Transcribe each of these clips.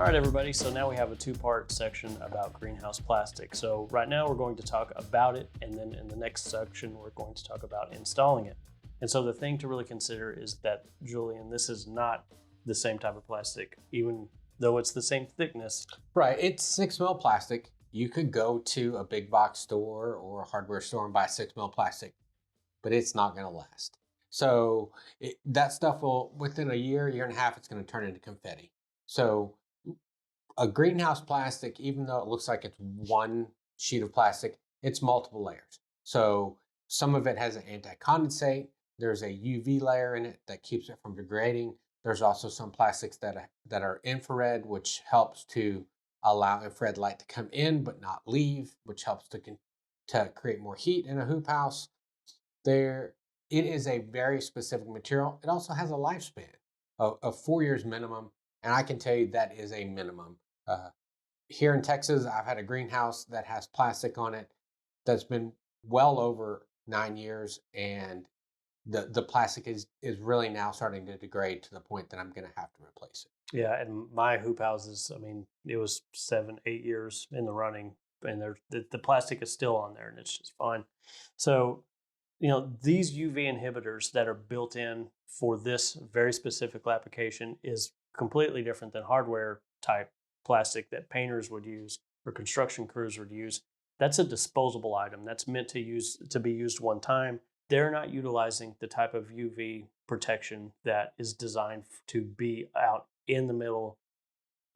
right, everybody, so now we have a two-part section about greenhouse plastic. So right now we're going to talk about it, and then in the next section we're going to talk about installing it. And so the thing to really consider is that, Julian, this is not the same type of plastic, even though it's the same thickness. Right, it's 6 mil plastic. You could go to a big box store or a hardware store and buy 6 mil plastic, but it's not going to last. So that stuff will, within a year and a half, it's going to turn into confetti. So a greenhouse plastic, even though it looks like it's one sheet of plastic, it's multiple layers. So some of it has an anti-condensate. There's a UV layer in it that keeps it from degrading. There's also some plastics that are infrared, which helps to allow infrared light to come in but not leave, which helps to create more heat in a hoop house. It is a very specific material. It also has a lifespan of 4 years minimum, and I can tell you that is a minimum. Here in Texas, I've had a greenhouse that has plastic on it that's been well over 9 years, and the plastic is really now starting to degrade to the point that I'm going to have to replace it. Yeah, and my hoop houses, I mean, it was 7, 8 years in the running, and the plastic is still on there, and it's just fine. So, these UV inhibitors that are built in for this very specific application is completely different than hardware type plastic that painters would use or construction crews would use. That's a disposable item that's meant to be used one time. They're not utilizing the type of UV protection that is designed to be out in the middle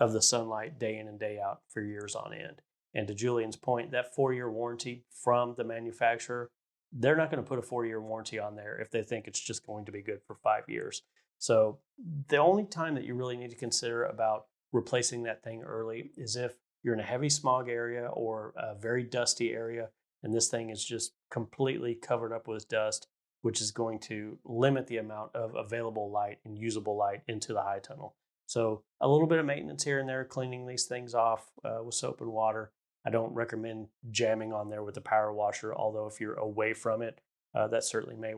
of the sunlight day in and day out for years on end. And to Julian's point, that 4-year warranty from the manufacturer, they're not going to put a 4-year warranty on there if they think it's just going to be good for 5 years. So the only time that you really need to consider about replacing that thing early is if you're in a heavy smog area or a very dusty area, and this thing is just completely covered up with dust, which is going to limit the amount of available light and usable light into the high tunnel. So a little bit of maintenance here and there, cleaning these things off with soap and water. I don't recommend jamming on there with a power washer, although if you're away from it, that certainly may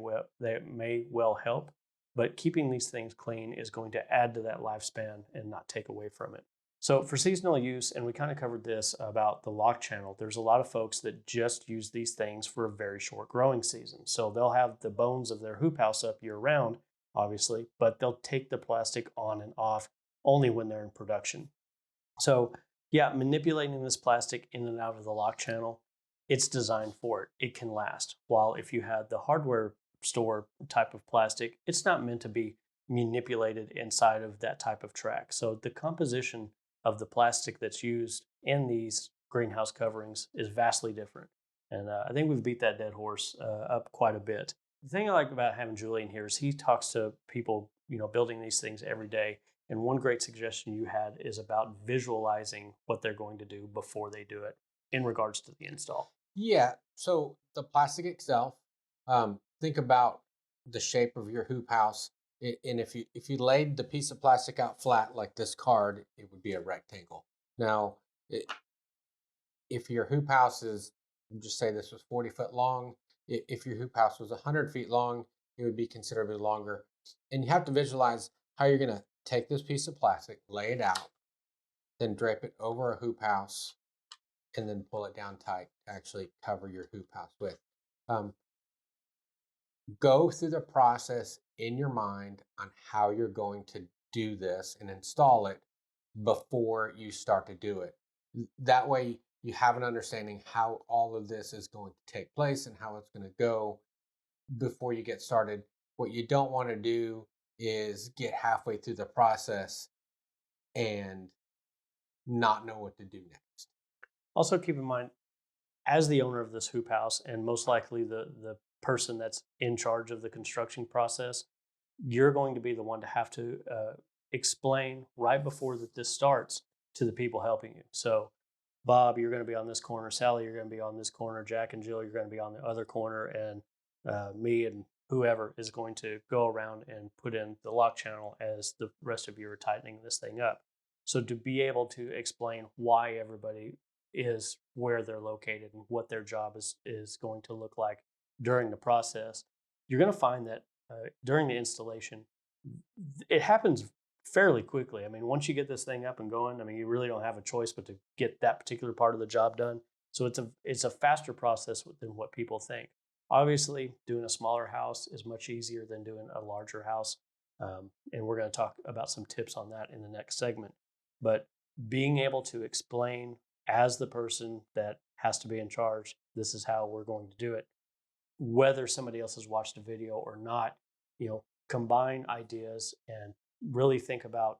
well help. But keeping these things clean is going to add to that lifespan and not take away from it. So for seasonal use, and we kind of covered this about the lock channel, there's a lot of folks that just use these things for a very short growing season. So they'll have the bones of their hoop house up year round, obviously, but they'll take the plastic on and off only when they're in production. So yeah, manipulating this plastic in and out of the lock channel, it's designed for it. It can last. While if you had the hardware store type of plastic, it's not meant to be manipulated inside of that type of track. So the composition of the plastic that's used in these greenhouse coverings is vastly different. And I think we've beat that dead horse up quite a bit. The thing I like about having Julian here is he talks to people, building these things every day. And one great suggestion you had is about visualizing what they're going to do before they do it in regards to the install. Yeah, so the plastic itself, think about the shape of your hoop house. And if you laid the piece of plastic out flat like this card, it would be a rectangle. Now, if your hoop house is, just say this was 40 foot long, if your hoop house was 100 feet long, it would be considerably longer. And you have to visualize how you're going to take this piece of plastic, lay it out, then drape it over a hoop house, and then pull it down tight to actually cover your hoop house with. Go through the process in your mind on how you're going to do this and install it before you start to do it. That way you have an understanding how all of this is going to take place and how it's going to go before you get started. What you don't want to do is get halfway through the process and not know what to do next. Also keep in mind, as the owner of this hoop house, and most likely the person that's in charge of the construction process, you're going to be the one to have to explain right before this starts to the people helping you. So Bob, you're going to be on this corner. Sally, you're going to be on this corner. Jack and Jill, you're going to be on the other corner. And me and whoever is going to go around and put in the lock channel as the rest of you are tightening this thing up. So to be able to explain why everybody is where they're located and what their job is going to look like during the process, you're going to find that during the installation, it happens fairly quickly. I mean, once you get this thing up and going, I mean, you really don't have a choice but to get that particular part of the job done. So it's a faster process than what people think. Obviously, doing a smaller house is much easier than doing a larger house. And we're going to talk about some tips on that in the next segment. But being able to explain as the person that has to be in charge, this is how we're going to do it, whether somebody else has watched a video or not, combine ideas and really think about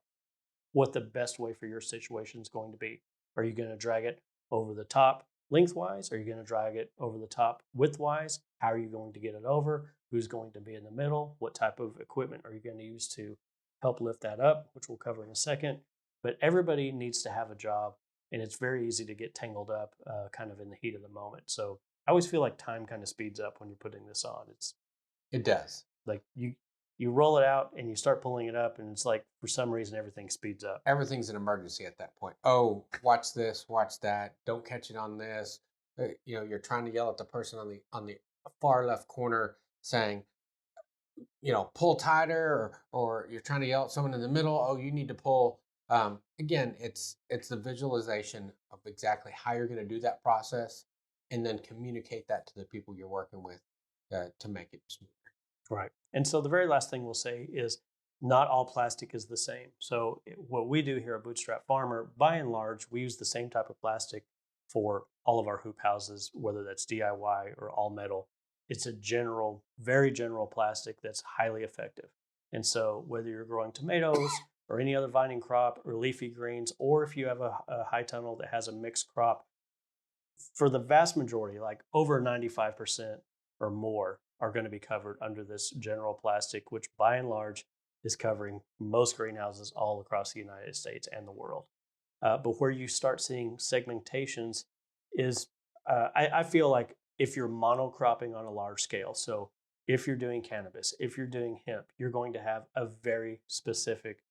what the best way for your situation is going to be. Are you going to drag it over the top lengthwise? Are you going to drag it over the top widthwise? How are you going to get it over? Who's going to be in the middle? What type of equipment are you going to use to help lift that up, which we'll cover in a second. But everybody needs to have a job, and it's very easy to get tangled up kind of in the heat of the moment. So I always feel like time kind of speeds up when you're putting this on. It does. Like you roll it out and you start pulling it up, and it's like for some reason everything speeds up. Everything's an emergency at that point. Oh, watch this, watch that. Don't catch it on this. You're trying to yell at the person on the far left corner saying, pull tighter, or you're trying to yell at someone in the middle. Oh, you need to pull. Again, it's the visualization of exactly how you're going to do that process, and then communicate that to the people you're working with to make it smoother. Right. And so the very last thing we'll say is not all plastic is the same. So what we do here at Bootstrap Farmer, by and large, we use the same type of plastic for all of our hoop houses, whether that's DIY or all metal. It's a very general plastic that's highly effective. And so whether you're growing tomatoes or any other vining crop or leafy greens, or if you have a high tunnel that has a mixed crop, for the vast majority, like over 95% or more, are going to be covered under this general plastic, which by and large is covering most greenhouses all across the United States and the world. But where you start seeing segmentations is, I feel like if you're monocropping on a large scale, so if you're doing cannabis, if you're doing hemp, you're going to have a very specific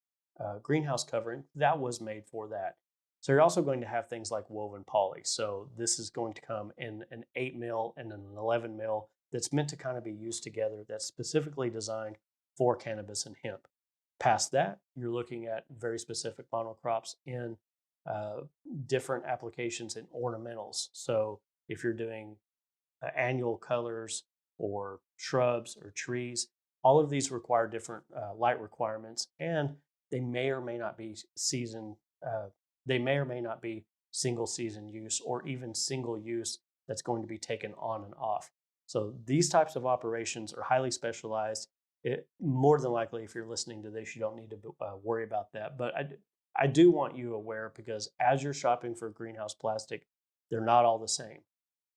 greenhouse covering that was made for that. So you're also going to have things like woven poly. So this is going to come in an 8 mil and an 11 mil that's meant to kind of be used together, that's specifically designed for cannabis and hemp. Past that, you're looking at very specific monocrops in different applications in ornamentals. So if you're doing annual colors or shrubs or trees, all of these require different light requirements, and they may or may not be single season use or even single use that's going to be taken on and off. So these types of operations are highly specialized. More than likely, if you're listening to this, you don't need to worry about that. But I do want you aware, because as you're shopping for greenhouse plastic, they're not all the same.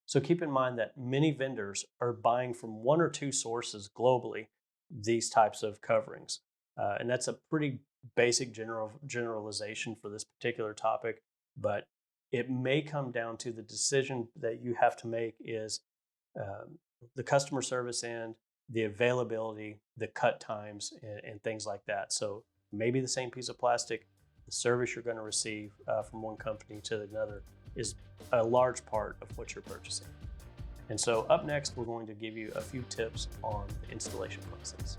So keep in mind that many vendors are buying from one or two sources globally these types of coverings. And that's a pretty basic generalization for this particular topic. But it may come down to the decision that you have to make is the customer service end, the availability, the cut times, and things like that. So maybe the same piece of plastic, the service you're going to receive from one company to another is a large part of what you're purchasing. And so up next, we're going to give you a few tips on the installation process.